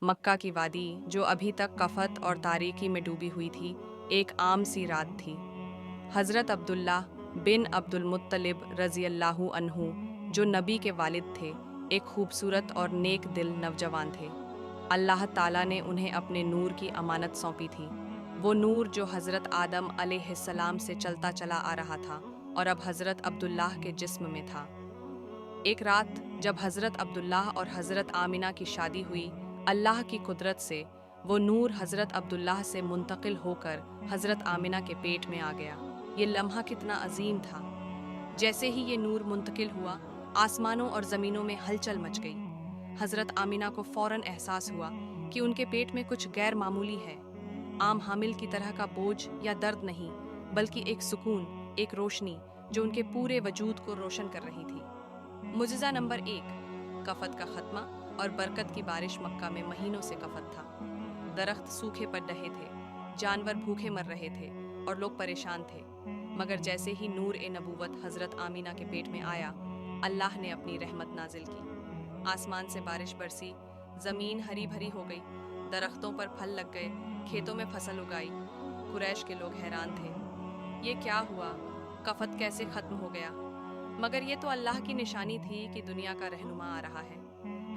मक्का की वादी, जो अभी तक कफत और तारीकी में डूबी हुई थी, एक आम सी रात थी। हज़रत अब्दुल्लाह बिन अब्दुल मुत्तलिब रज़ियल्लाहु अन्हु, जो नबी के वालिद थे, एक खूबसूरत और नेक दिल नौजवान थे। अल्लाह ताला ने उन्हें अपने नूर की अमानत सौंपी थी, वो नूर जो हज़रत आदम अलैहिस्सलाम से चलता चला आ रहा था और अब हज़रत अब्दुल्लाह के जिस्म में था। एक रात जब हज़रत अब्दुल्लाह और हज़रत आमिना की शादी हुई, अल्लाह की कुदरत से वो नूर हज़रत अब्दुल्लाह से मुंतकिल होकर हज़रत आमिना के पेट में आ गया। ये लम्हा कितना अजीम था। जैसे ही ये नूर मुंतकिल हुआ, आसमानों और ज़मीनों में हलचल मच गई। हज़रत आमिना को फ़ौरन एहसास हुआ कि उनके पेट में कुछ गैर मामूली है। आम हामिल की तरह का बोझ या दर्द नहीं, बल्कि एक सुकून, एक रोशनी जो उनके पूरे वजूद को रोशन कर रही थी। मुजिज़ा नंबर 1, कफत का खत्मा और बरकत की बारिश। मक्का में महीनों से कफत था। दरख्त सूखे पड़ रहे थे, जानवर भूखे मर रहे थे और लोग परेशान थे। मगर जैसे ही नूर ए नबूवत हज़रत आमीना के पेट में आया, अल्लाह ने अपनी रहमत नाजिल की। आसमान से बारिश बरसी, ज़मीन हरी भरी हो गई, दरख्तों पर फल लग गए, खेतों में फसल उगाई। कुरैश के लोग हैरान थे, ये क्या हुआ? कफत कैसे ख़त्म हो गया? मगर ये तो अल्लाह की निशानी थी कि दुनिया का रहनुमा आ रहा है।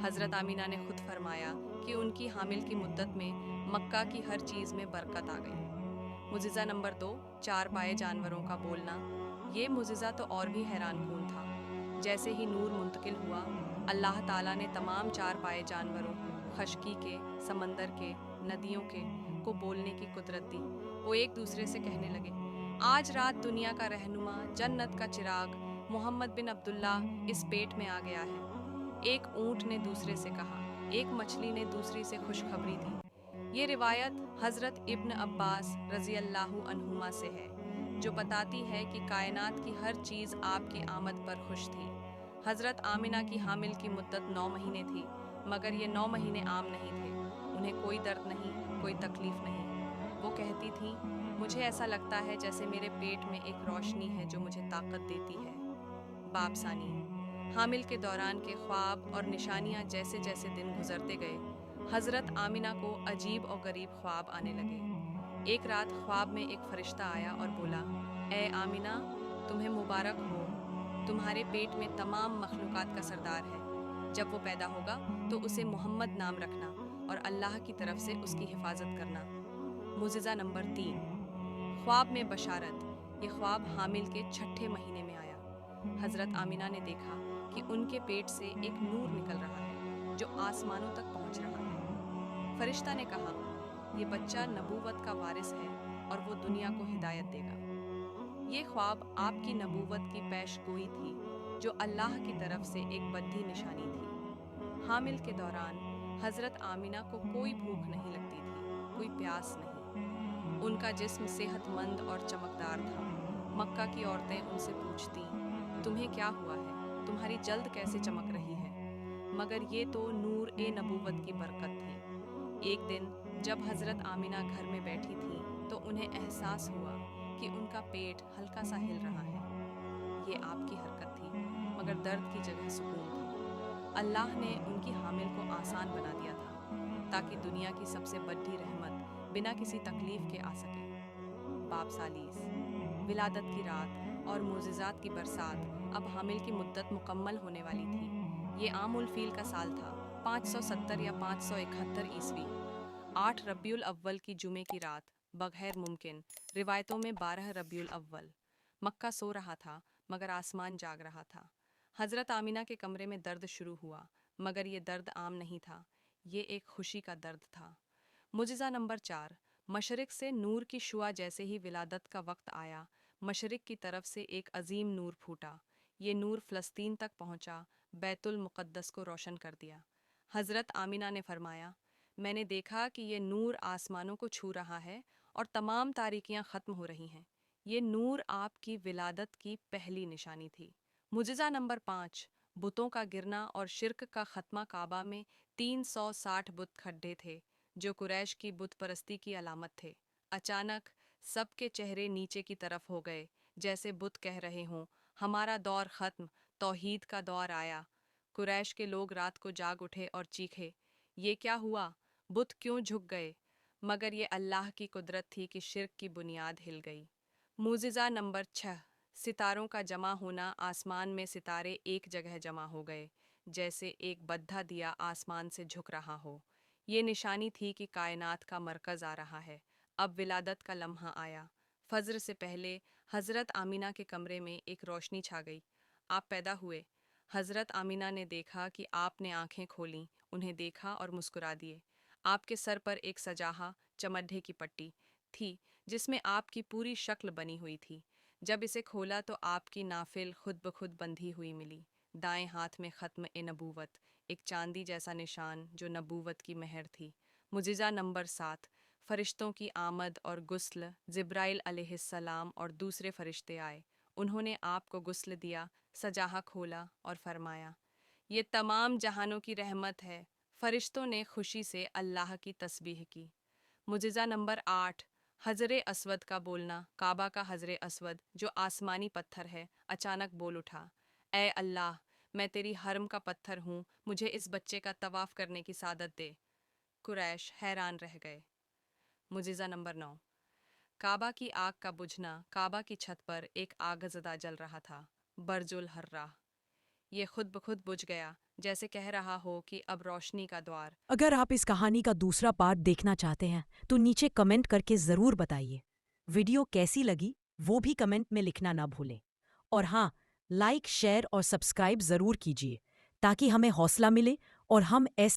हज़रत आमीना ने खुद फरमाया कि उनकी हामिल की मुद्दत में मक्का की हर चीज़ में बरकत आ गई। मुजिज़ा नंबर 2, चार पाए जानवरों का बोलना। ये मुजिज़ा तो और भी हैरान कून था। जैसे ही नूर मुंतकिल हुआ, अल्लाह ताला ने तमाम चार पाए जानवरों, खशकी के, समंदर के, नदियों के, को बोलने की कुदरत दी। वो एक दूसरे से कहने लगे, आज रात दुनिया का रहनुमा, जन्नत का चिराग मोहम्मद बिन अब्दुल्लाह इस पेट में आ गया है। एक ऊंट ने दूसरे से कहा, एक मछली ने दूसरी से खुशखबरी दी। ये रिवायत हज़रत इब्न अब्बास रज़ियल्लाहु अन्हुमा से है, जो बताती है कि कायनात की हर चीज़ आपकी आमद पर खुश थी। हज़रत आमिना की हामिल की मुद्दत 9 महीने थी, मगर ये 9 महीने आम नहीं थे। उन्हें कोई दर्द नहीं, कोई तकलीफ नहीं। वो कहती थीं, मुझे ऐसा लगता है जैसे मेरे पेट में एक रोशनी है जो मुझे ताकत देती है। बाब सानी, हामिल के दौरान के ख्वाब और निशानियां। जैसे जैसे दिन गुजरते गए, हज़रत आमिना को अजीब और गरीब ख्वाब आने लगे। एक रात ख्वाब में एक फरिश्ता आया और बोला, ए आमिना, तुम्हें मुबारक हो, तुम्हारे पेट में तमाम मखलूक़ात का सरदार है। जब वो पैदा होगा तो उसे मोहम्मद नाम रखना और अल्लाह की तरफ से उसकी हिफाजत करना। मुजिज़ा नंबर 3, ख्वाब में बशारत। ये ख्वाब हामिल के छठे महीने में आया। हज़रत आमिना ने देखा कि उनके पेट से एक नूर निकल रहा है जो आसमानों तक पहुंच रहा है। फरिश्ता ने कहा, ये बच्चा नबूवत का वारिस है और वो दुनिया को हिदायत देगा। ये ख्वाब आपकी नबूवत की पेशगोई थी, जो अल्लाह की तरफ से एक बद्दी निशानी थी। हामिल के दौरान हज़रत आमिना को कोई भूख नहीं लगती थी, कोई प्यास नहीं। उनका जिस्म सेहतमंद और चमकदार था। मक्का की औरतें उनसे पूछती, तुम्हें क्या हुआ है? तुम्हारी जल्द कैसे चमक रही है? मगर ये तो नूर ए नबूवत की बरकत थी। एक दिन जब हज़रत आमिना घर में बैठी थीं, तो उन्हें एहसास हुआ कि उनका पेट हल्का सा हिल रहा है। ये आपकी हरकत थी, मगर दर्द की जगह सुकून था। अल्लाह ने उनकी हामिल को आसान बना दिया था, ताकि दुनिया की सबसे बड़ी रहमत बिना किसी तकलीफ के आ सके। बाब सालीस, विलादत की रात और मोज़िज़ात की बरसात। अब हामिल की मुद्दत मुकम्मल होने वाली थी। ये आम उल फील का साल था, 570 या 571 ईस्वी। 8 रबीउल अव्वल की जुमे की रात, बगैर मुमकिन रिवायतों में 12 रबीउल अव्वल। मक्का सो रहा था, मगर आसमान जाग रहा था। हज़रत आमिना के कमरे में दर्द शुरू हुआ, मगर ये दर्द आम नहीं था, ये एक खुशी का दर्द था। मुजिज़ा नंबर 4, मशरिक से नूर की शुआ। जैसे ही विलादत का वक्त आया, मशरिक की तरफ से एक अजीम नूर फूटा। ये नूर फ़लस्तीन तक पहुंचा, बैतुल मुक़द्दस को रोशन कर दिया। हज़रत आमिना ने फरमाया, मैंने देखा कि ये नूर आसमानों को छू रहा है और तमाम तारीकियां ख़त्म हो रही हैं। ये नूर आपकी विलादत की पहली निशानी थी। मुजिज़ा नंबर 5, बुतों का गिरना और शिर्क का ख़त्मा। काबा में 360 बुत खड्डे थे, जो कुरैश की बुत परस्ती की अलामत थे। अचानक सबके चेहरे नीचे की तरफ हो गए, जैसे बुत कह रहे हों, हमारा दौर ख़त्म, तौहीद का दौर आया। कुरैश के लोग रात को जाग उठे और चीखे, ये क्या हुआ? बुत क्यों झुक गए, मगर ये अल्लाह की कुदरत थी कि शिर्क की बुनियाद हिल गई। मुजिज़ा नंबर 6। सितारों का जमा होना। आसमान में सितारे एक जगह जमा हो गए, जैसे एक बद्धा दिया आसमान से झुक रहा हो। ये निशानी थी कि कायनात का मरकज़ आ रहा है। अब विलादत का लम्हा आया। फज्र से पहले हज़रत आमीना के कमरे में एक रोशनी छा गई। आप पैदा हुए। हज़रत आमीना ने देखा कि आपने आंखें खोलीं, उन्हें देखा और मुस्कुरा दिए। आपके सर पर एक सजाहा चमड्ढे की पट्टी थी, जिसमें आपकी पूरी शक्ल बनी हुई थी। जब इसे खोला तो आपकी नाफिल खुद ब खुद बंधी हुई मिली। दाएं हाथ में ख़त्म-ए-नबूवत, एक चांदी जैसा निशान जो नबूवत की मेहर थी। मुजिज़ा नंबर 7। फरिश्तों की आमद और गुस्ल। जिब्राइल अलैहिस्सलाम और दूसरे फरिश्ते आए। उन्होंने आपको गुस्ल दिया, सजाहा खोला और फरमाया, ये तमाम जहानों की रहमत है। फरिश्तों ने खुशी से अल्लाह की तस्बीह की। मुजिज़ा नंबर 8। हजरे असवद का बोलना। काबा का हजरे असवद, जो आसमानी पत्थर है, अचानक बोल उठा, ए अल्लाह, मैं तेरी हरम का पत्थर हूँ, मुझे इस बच्चे का तवाफ करने की सादत दे। कुरैश हैरान रह गए। मुजिज़ा नंबर 9। काबा की आग का बुझना। काबा की छत पर एक आगज़दा जल रहा था, बरजुल हर्रा। ये खुद ब खुद बुझ गया, जैसे कह रहा हो कि अब रोशनी का द्वार। अगर आप इस कहानी का दूसरा पार्ट देखना चाहते हैं तो नीचे कमेंट करके ज़रूर बताइए। वीडियो कैसी लगी वो भी कमेंट में लिखना ना भूलें। और हाँ, लाइक, शेयर और सब्सक्राइब ज़रूर कीजिए ताकि हमें हौसला मिले और हम ऐसे